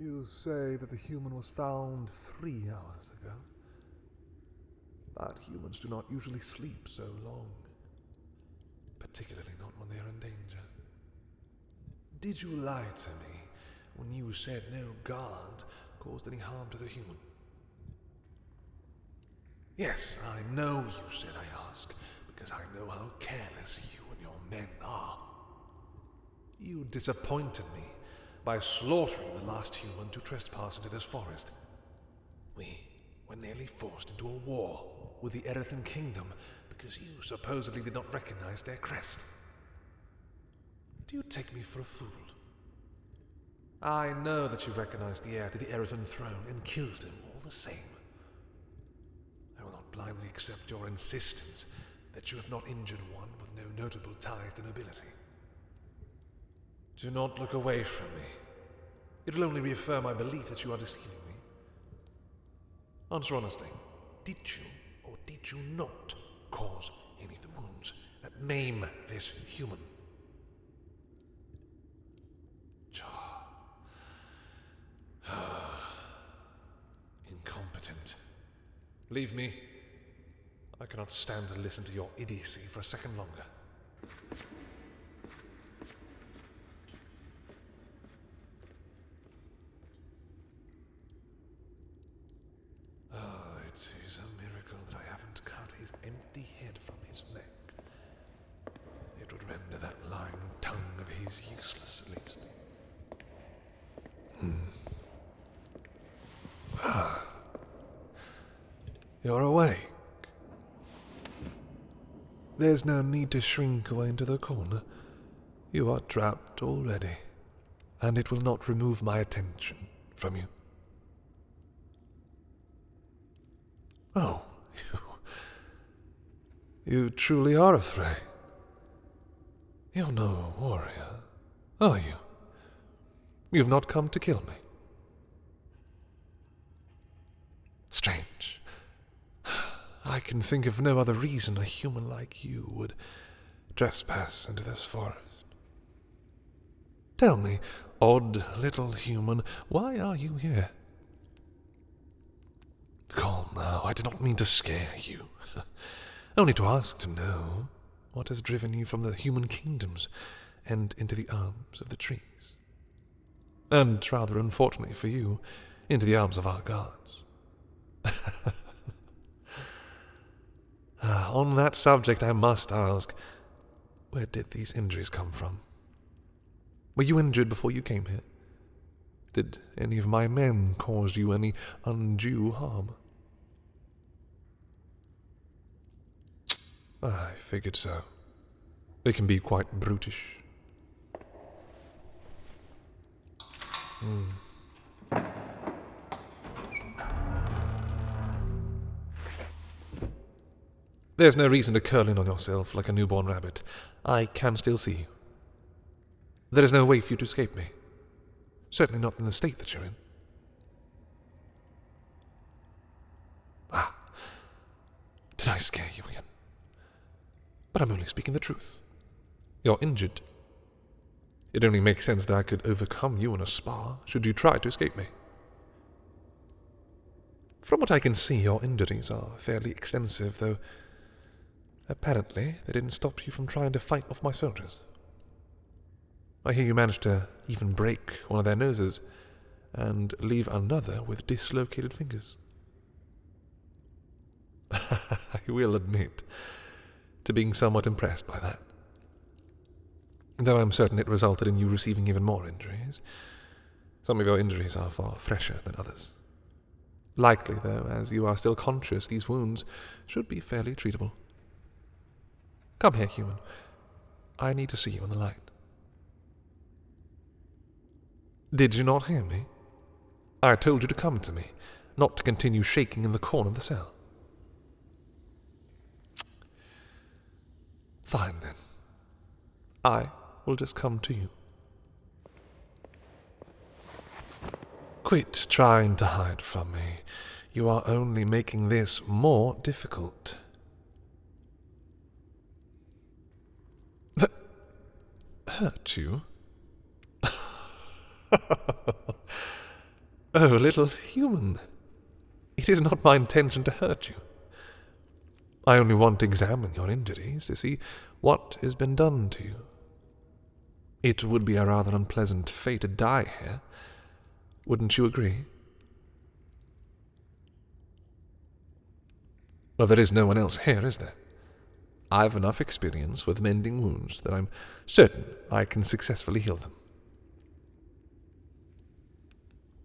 You say that the human was found 3 hours ago. But humans do not usually sleep so long. Particularly not when they are in danger. Did you lie to me when you said no guard caused any harm to the human? Yes, I know you said I ask, because I know how careless you and your men are. You disappointed me by slaughtering the last human to trespass into this forest. We were nearly forced into a war with the Elven kingdom because you supposedly did not recognize their crest. Do you take me for a fool? I know that you recognize the heir to the Elven throne and killed him all the same. I will not blindly accept your insistence that you have not injured one with no notable ties to nobility. Do not look away from me. It will only reaffirm my belief that you are deceiving me. Answer honestly. Did you or did you not cause any of the wounds that maim this human? Incompetent. Leave me. I cannot stand to listen to your idiocy for a second longer. It is a miracle that I haven't cut his empty head from his neck. It would render that lying tongue of his useless, at least. You're awake. There's no need to shrink away into the corner. You are trapped already, and it will not remove my attention from you. Oh, you truly are afraid. You're no warrior, are you? You've not come to kill me. Strange. I can think of no other reason a human like you would trespass into this forest. Tell me, odd little human, why are you here? Calm now, I did not mean to scare you. Only to ask to know what has driven you from the human kingdoms and into the arms of the trees. And, rather unfortunately for you, into the arms of our gods. On that subject, I must ask, where did these injuries come from? Were you injured before you came here? Did any of my men cause you any undue harm? I figured so. They can be quite brutish. There's no reason to curl in on yourself like a newborn rabbit. I can still see you. There is no way for you to escape me. Certainly not in the state that you're in. Did I scare you again? But I'm only speaking the truth. You're injured. It only makes sense that I could overcome you in a spar should you try to escape me. From what I can see, your injuries are fairly extensive, though apparently they didn't stop you from trying to fight off my soldiers. I hear you managed to even break one of their noses and leave another with dislocated fingers. I will admit to being somewhat impressed by that. Though I'm certain it resulted in you receiving even more injuries. Some of your injuries are far fresher than others. Likely, though, as you are still conscious, these wounds should be fairly treatable. Come here, human. I need to see you in the light. Did you not hear me? I told you to come to me, not to continue shaking in the corner of the cell. Fine, then. I will just come to you. Quit trying to hide from me. You are only making this more difficult. Hurt you? Oh, little human, it is not my intention to hurt you. I only want to examine your injuries to see what has been done to you. It would be a rather unpleasant fate to die here. Wouldn't you agree? Well, there is no one else here, is there? I've enough experience with mending wounds that I'm certain I can successfully heal them.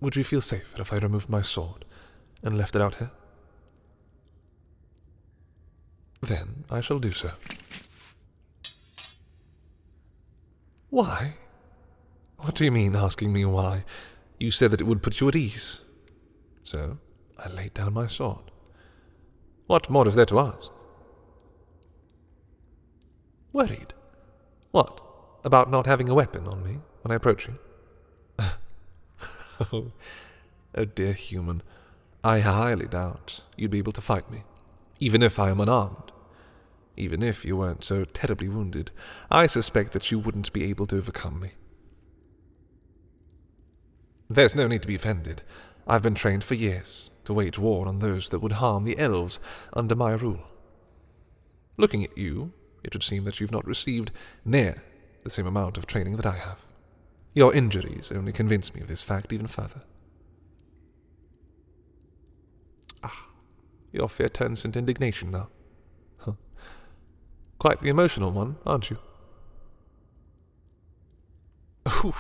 Would you feel safer if I removed my sword and left it out here? Then I shall do so. Why? What do you mean, asking me why? You said that it would put you at ease. So I laid down my sword. What more is there to ask? Worried? What? About not having a weapon on me when I approach you? Oh dear human, I highly doubt you'd be able to fight me, even if I am unarmed. Even if you weren't so terribly wounded, I suspect that you wouldn't be able to overcome me. There's no need to be offended. I've been trained for years to wage war on those that would harm the elves under my rule. Looking at you, it would seem that you've not received near the same amount of training that I have. Your injuries only convince me of this fact even further. Your fear turns into indignation now. Huh. Quite the emotional one, aren't you? Ooh,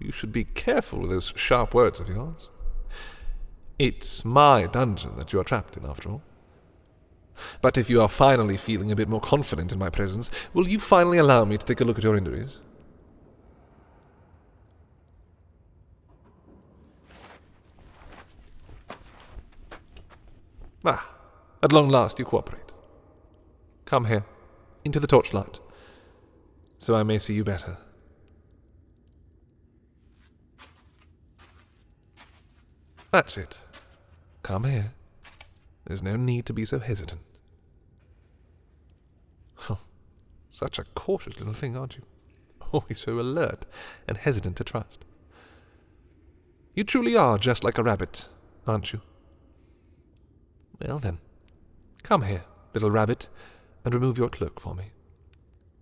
you should be careful with those sharp words of yours. It's my dungeon that you are trapped in, after all. But if you are finally feeling a bit more confident in my presence, will you finally allow me to take a look at your injuries? At long last you cooperate. Come here, into the torchlight, so I may see you better. That's it. Come here. There's no need to be so hesitant. Such a cautious little thing, aren't you? Always so alert and hesitant to trust. You truly are just like a rabbit, aren't you? Well then, come here, little rabbit, and remove your cloak for me.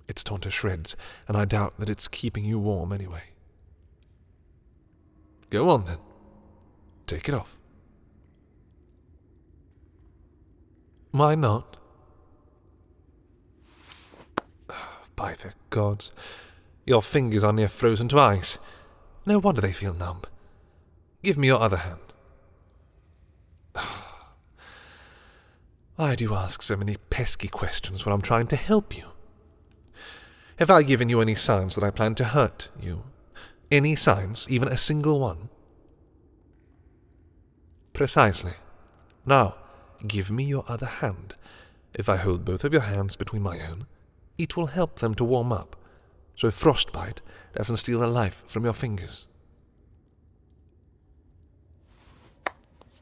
It's torn to shreds, and I doubt that it's keeping you warm anyway. Go on then. Take it off. Why not? By the gods, your fingers are near frozen to ice. No wonder they feel numb. Give me your other hand. Why do you ask so many pesky questions when I'm trying to help you? Have I given you any signs that I plan to hurt you? Any signs, even a single one? Precisely. Now, give me your other hand. If I hold both of your hands between my own, it will help them to warm up, so frostbite doesn't steal the life from your fingers.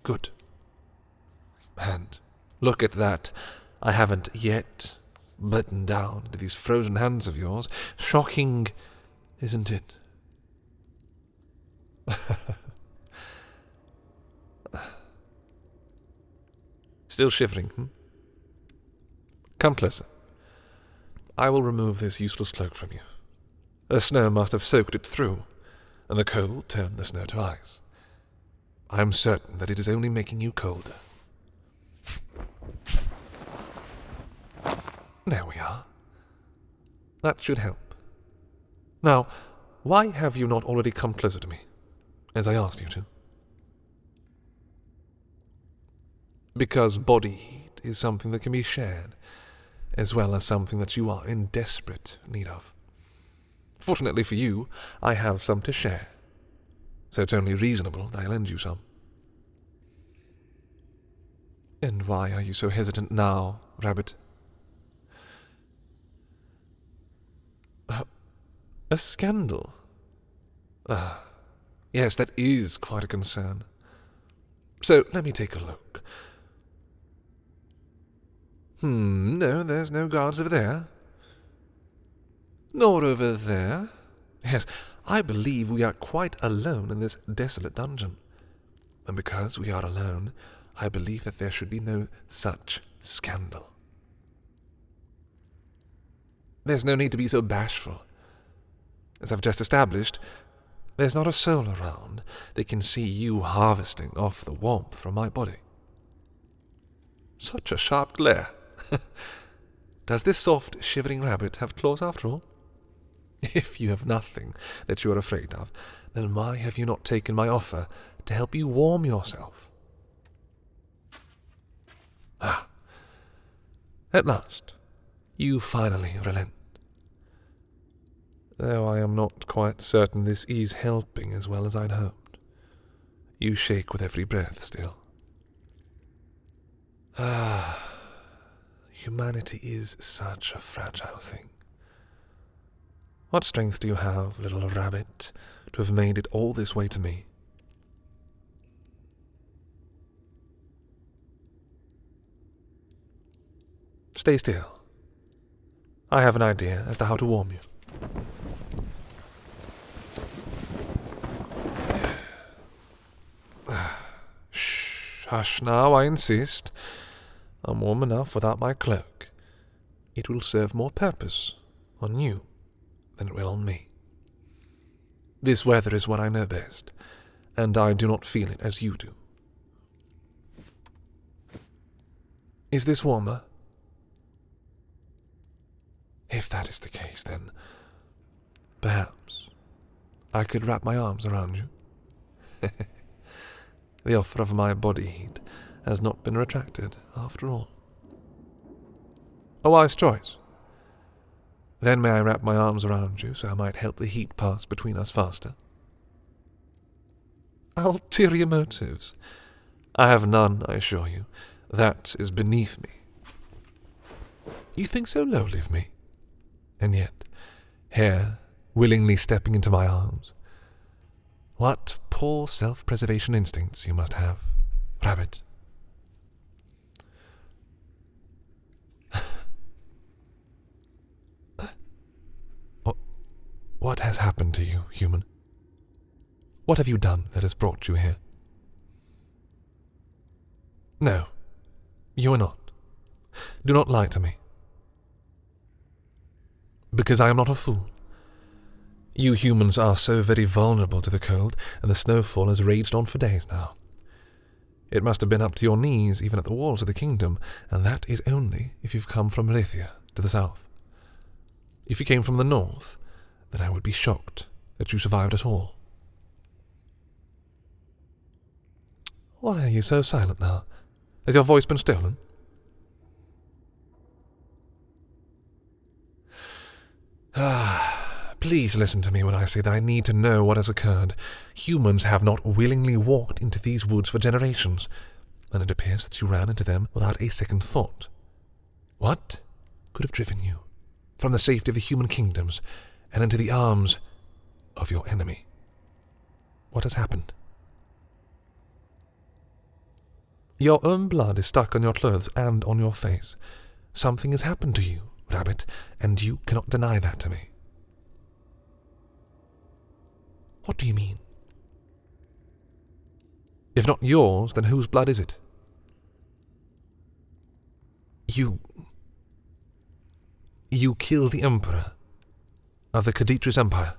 Good. And look at that. I haven't yet buttoned down to these frozen hands of yours. Shocking, isn't it? Still shivering, Come closer. I will remove this useless cloak from you. The snow must have soaked it through, and the cold turned the snow to ice. I am certain that it is only making you colder. There we are. That should help. Now, why have you not already come closer to me, as I asked you to? Because body heat is something that can be shared, as well as something that you are in desperate need of. Fortunately for you, I have some to share, so it's only reasonable that I lend you some. And why are you so hesitant now, Rabbit? A scandal? Yes, that is quite a concern. So, let me take a look. No, there's no guards over there. Nor over there. Yes, I believe we are quite alone in this desolate dungeon. And because we are alone, I believe that there should be no such scandal. There's no need to be so bashful. As I've just established, there's not a soul around that can see you harvesting off the warmth from my body. Such a sharp glare. Does this soft, shivering rabbit have claws after all? If you have nothing that you are afraid of, then why have you not taken my offer to help you warm yourself? Ah. At last, you finally relent. Though I am not quite certain this is helping as well as I'd hoped. You shake with every breath still. Ah. Humanity is such a fragile thing. What strength do you have, little rabbit, to have made it all this way to me? Stay still. I have an idea as to how to warm you. Shh, hush now, I insist. I'm warm enough without my cloak. It will serve more purpose on you than it will on me. This weather is what I know best, and I do not feel it as you do. Is this warmer? If that is the case, then perhaps I could wrap my arms around you. The offer of my body heat has not been retracted, after all. A wise choice. Then may I wrap my arms around you so I might help the heat pass between us faster? Ulterior motives. I have none, I assure you. That is beneath me. You think so lowly of me, and yet, here, willingly stepping into my arms. What poor self-preservation instincts you must have, rabbit. What has happened to you, human? What have you done that has brought you here? No, you are not. Do not lie to me. Because I am not a fool. You humans are so very vulnerable to the cold, and the snowfall has raged on for days now. It must have been up to your knees even at the walls of the kingdom, and that is only if you've come from Lithia to the south. If you came from the north, then I would be shocked that you survived at all. Why are you so silent now? Has your voice been stolen? Please listen to me when I say that I need to know what has occurred. Humans have not willingly walked into these woods for generations, and it appears that you ran into them without a second thought. What could have driven you from the safety of the human kingdoms and into the arms of your enemy? What has happened? Your own blood is stuck on your clothes and on your face. Something has happened to you, rabbit, and you cannot deny that to me. What do you mean? If not yours, then whose blood is it? You killed the Emperor of the Khaditris Empire.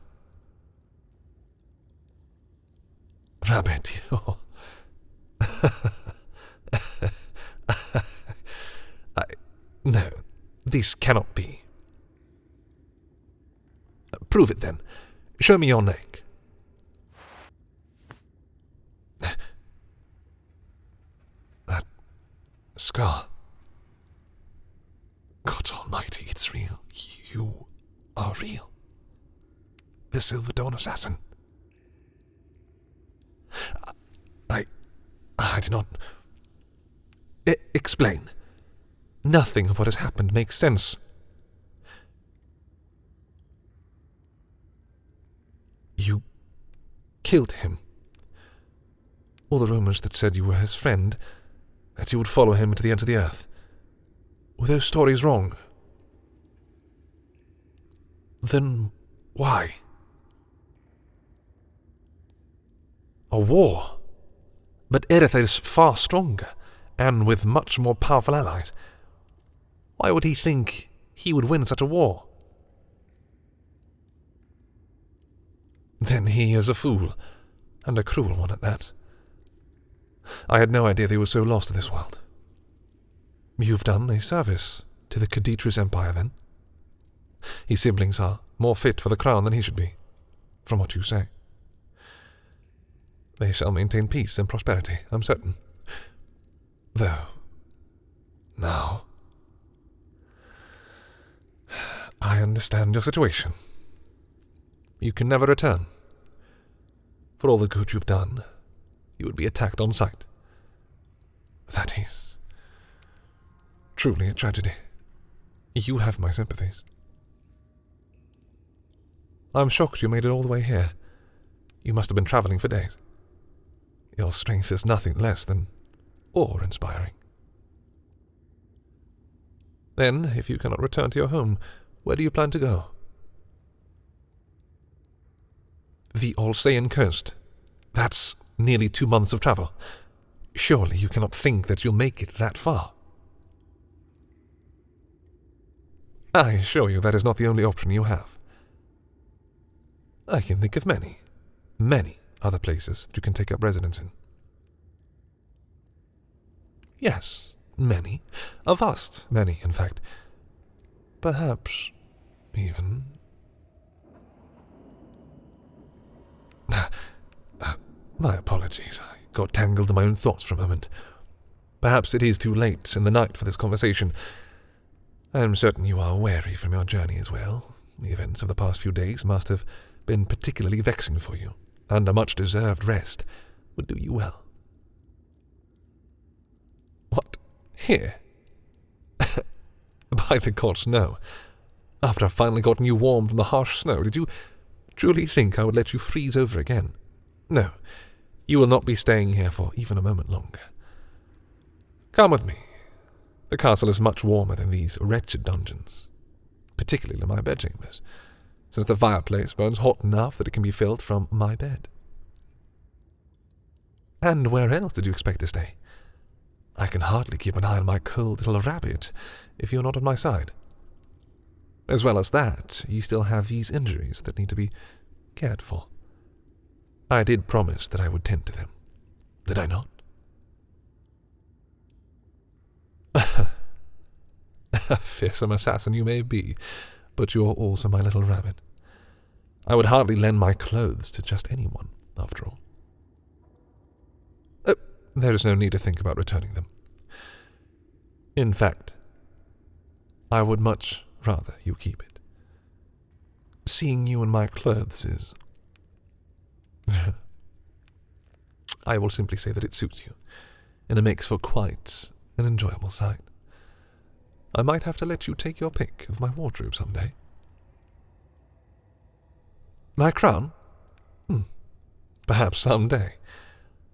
Rabbit, you're... No, this cannot be. Prove it then. Show me your neck. That scar. God almighty, it's real. You are real. The Silver Dawn assassin. I do not... Explain. Nothing of what has happened makes sense. You killed him. All the rumors that said you were his friend, that you would follow him to the ends of the earth. Were those stories wrong? Then why? A war? But Erith is far stronger, and with much more powerful allies. Why would he think he would win such a war? Then he is a fool, and a cruel one at that. I had no idea they were so lost to this world. You've done a service to the Khaditris Empire, then? His siblings are more fit for the crown than he should be, from what you say. They shall maintain peace and prosperity, I'm certain. Though, now, I understand your situation. You can never return. For all the good you've done, you would be attacked on sight. That is truly a tragedy. You have my sympathies. I'm shocked you made it all the way here. You must have been traveling for days. Your strength is nothing less than awe-inspiring. Then, if you cannot return to your home, where do you plan to go? The Alsayan coast. That's nearly 2 months of travel. Surely you cannot think that you'll make it that far. I assure you that is not the only option you have. I can think of many other places that you can take up residence in. Yes, many. A vast many, in fact. Perhaps even... My apologies. I got tangled in my own thoughts for a moment. Perhaps it is too late in the night for this conversation. I am certain you are weary from your journey as well. The events of the past few days must have been particularly vexing for you, and a much-deserved rest would do you well. What? Here? By the gods, no. After I've finally gotten you warm from the harsh snow, did you truly think I would let you freeze over again? No, you will not be staying here for even a moment longer. Come with me. The castle is much warmer than these wretched dungeons, particularly my bedchambers, since the fireplace burns hot enough that it can be filled from my bed. And where else did you expect to stay? I can hardly keep an eye on my cold little rabbit if you're not on my side. As well as that, you still have these injuries that need to be cared for. I did promise that I would tend to them. Did I not? A fearsome assassin you may be, but you're also my little rabbit. I would hardly lend my clothes to just anyone, after all. There is no need to think about returning them. In fact, I would much rather you keep it. Seeing you in my clothes is... I will simply say that it suits you, and it makes for quite an enjoyable sight. I might have to let you take your pick of my wardrobe someday. My crown? Perhaps someday.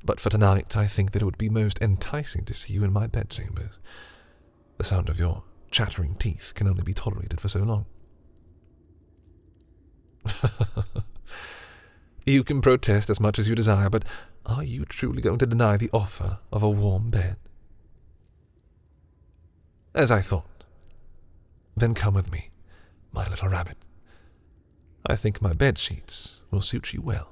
But for tonight, I think that it would be most enticing to see you in my bedchambers. The sound of your chattering teeth can only be tolerated for so long. You can protest as much as you desire, but are you truly going to deny the offer of a warm bed? As I thought. Then come with me, my little rabbit. I think my bed sheets will suit you well.